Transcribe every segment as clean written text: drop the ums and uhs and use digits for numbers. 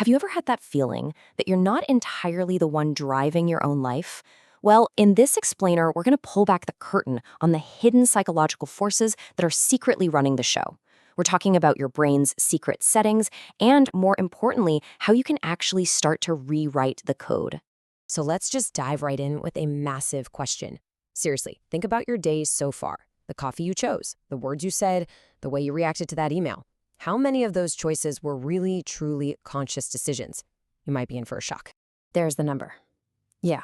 Have you ever had that feeling that you're not entirely the one driving your own life? Well, in this explainer, we're going to pull back the curtain on the hidden psychological forces that are secretly running the show. We're talking about your brain's secret settings and, more importantly, how you can actually start to rewrite the code. So let's just dive right in with a massive question. Seriously, think about your days so far. The coffee you chose, the words you said, the way you reacted to that email. How many of those choices were really, truly conscious decisions? You might be in for a shock. There's the number. Yeah.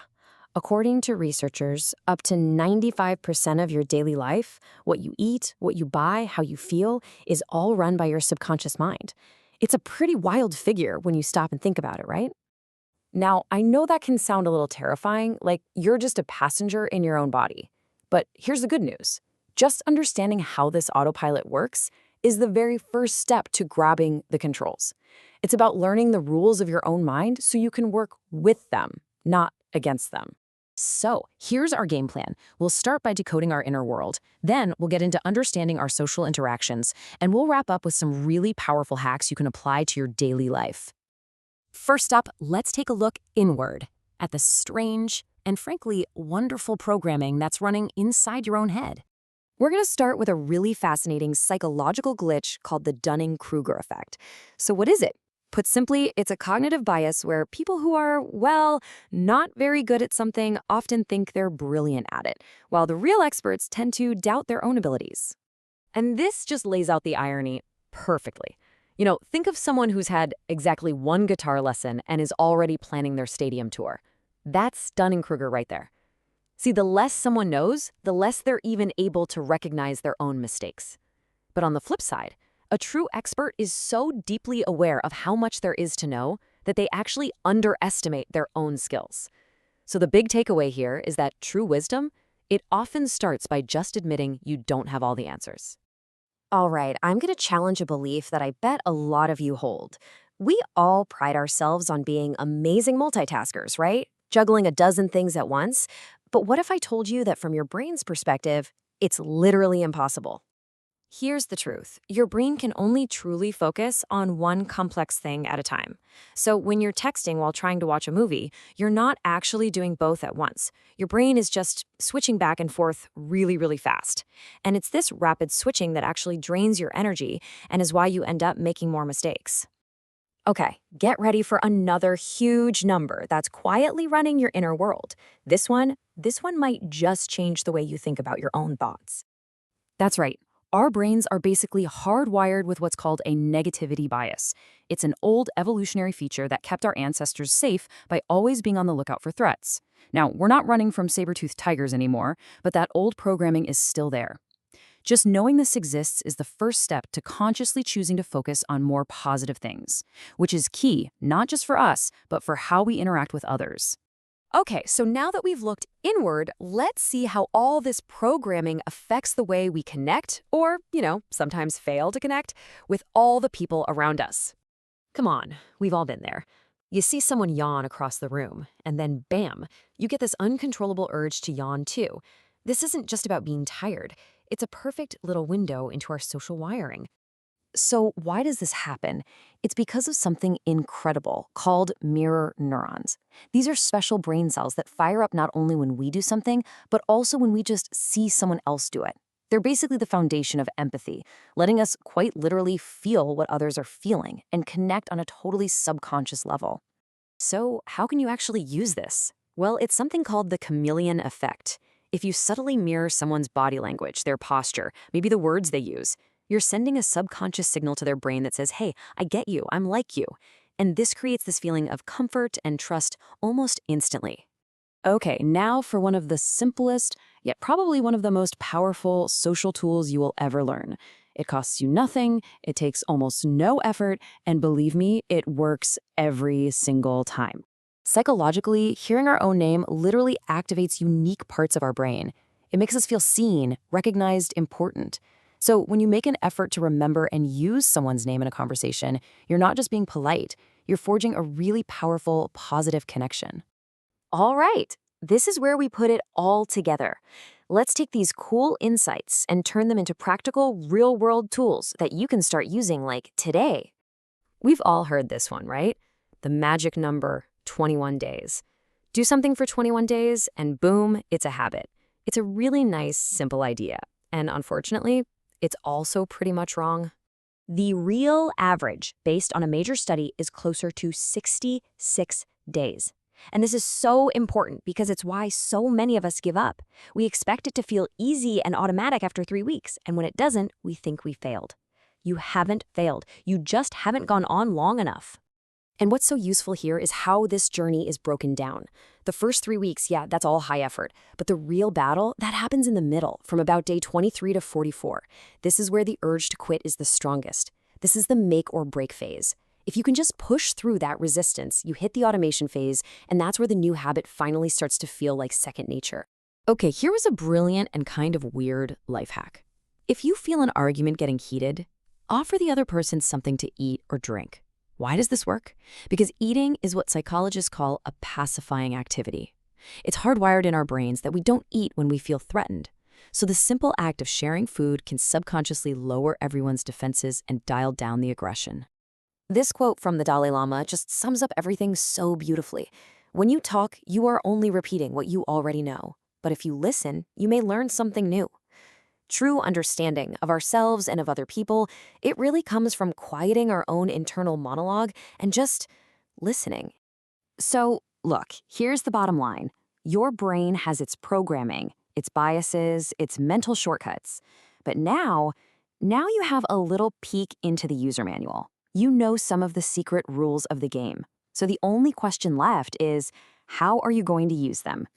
According to researchers, up to 95% of your daily life, what you eat, what you buy, how you feel, is all run by your subconscious mind. It's a pretty wild figure when you stop and think about it, right? Now, I know that can sound a little terrifying, like you're just a passenger in your own body. But here's the good news. Just understanding how this autopilot works is the very first step to grabbing the controls. It's about learning the rules of your own mind so you can work with them, not against them. So, here's our game plan. We'll start by decoding our inner world. Then, we'll get into understanding our social interactions, and we'll wrap up with some really powerful hacks you can apply to your daily life. First up, let's take a look inward at the strange and frankly wonderful programming that's running inside your own head. We're going to start with a really fascinating psychological glitch called the Dunning-Kruger effect. So what is it? Put simply, it's a cognitive bias where people who are, well, not very good at something often think they're brilliant at it, while the real experts tend to doubt their own abilities. And this just lays out the irony perfectly. Think of someone who's had exactly one guitar lesson and is already planning their stadium tour. That's Dunning-Kruger right there. See, the less someone knows, the less they're even able to recognize their own mistakes. But on the flip side, a true expert is so deeply aware of how much there is to know that they actually underestimate their own skills. So the big takeaway here is that true wisdom, it often starts by just admitting you don't have all the answers. All right, I'm going to challenge a belief that I bet a lot of you hold. We all pride ourselves on being amazing multitaskers, right? Juggling a dozen things at once. But what if I told you that from your brain's perspective, it's literally impossible? Here's the truth. Your brain can only truly focus on one complex thing at a time. So when you're texting while trying to watch a movie, you're not actually doing both at once. Your brain is just switching back and forth really, really fast. And it's this rapid switching that actually drains your energy and is why you end up making more mistakes. Okay, get ready for another huge number that's quietly running your inner world. This one might just change the way you think about your own thoughts. That's right. Our brains are basically hardwired with what's called a negativity bias. It's an old evolutionary feature that kept our ancestors safe by always being on the lookout for threats. Now, we're not running from saber-toothed tigers anymore, but that old programming is still there. Just knowing this exists is the first step to consciously choosing to focus on more positive things, which is key, not just for us, but for how we interact with others. Okay, so now that we've looked inward, let's see how all this programming affects the way we connect, or, sometimes fail to connect, with all the people around us. Come on, we've all been there. You see someone yawn across the room, and then bam, you get this uncontrollable urge to yawn too. This isn't just about being tired. It's a perfect little window into our social wiring. So why does this happen? It's because of something incredible called mirror neurons. These are special brain cells that fire up not only when we do something, but also when we just see someone else do it. They're basically the foundation of empathy, letting us quite literally feel what others are feeling and connect on a totally subconscious level. So how can you actually use this? Well, it's something called the chameleon effect. If you subtly mirror someone's body language, their posture, maybe the words they use, you're sending a subconscious signal to their brain that says, hey, I get you, I'm like you. And this creates this feeling of comfort and trust almost instantly. Okay, now for one of the simplest, yet probably one of the most powerful social tools you will ever learn. It costs you nothing, it takes almost no effort, and believe me, it works every single time. Psychologically, hearing our own name literally activates unique parts of our brain. It makes us feel seen, recognized, important. So when you make an effort to remember and use someone's name in a conversation, you're not just being polite, you're forging a really powerful, positive connection. All right, this is where we put it all together. Let's take these cool insights and turn them into practical, real-world tools that you can start using like today. We've all heard this one, right? the magic number 21 days. Do something for 21 days, and boom, it's a habit. It's a really nice, simple idea. And unfortunately, it's also pretty much wrong. The real average, based on a major study, is closer to 66 days. And this is so important because it's why so many of us give up. We expect it to feel easy and automatic after 3 weeks, and when it doesn't, we think we failed. You haven't failed. You just haven't gone on long enough. And what's so useful here is how this journey is broken down. The first 3 weeks, yeah, that's all high effort. But the real battle, that happens in the middle, from about day 23 to 44. This is where the urge to quit is the strongest. This is the make or break phase. If you can just push through that resistance, you hit the automation phase, and that's where the new habit finally starts to feel like second nature. Okay, here was a brilliant and kind of weird life hack. If you feel an argument getting heated, offer the other person something to eat or drink. Why does this work? Because eating is what psychologists call a pacifying activity. It's hardwired in our brains that we don't eat when we feel threatened. So the simple act of sharing food can subconsciously lower everyone's defenses and dial down the aggression. This quote from the Dalai Lama just sums up everything so beautifully. When you talk, you are only repeating what you already know. But if you listen, you may learn something new. True understanding of ourselves and of other people, it really comes from quieting our own internal monologue and just listening. So, look, here's the bottom line. Your brain has its programming, its biases, its mental shortcuts. But now you have a little peek into the user manual. You know some of the secret rules of the game. So the only question left is, how are you going to use them?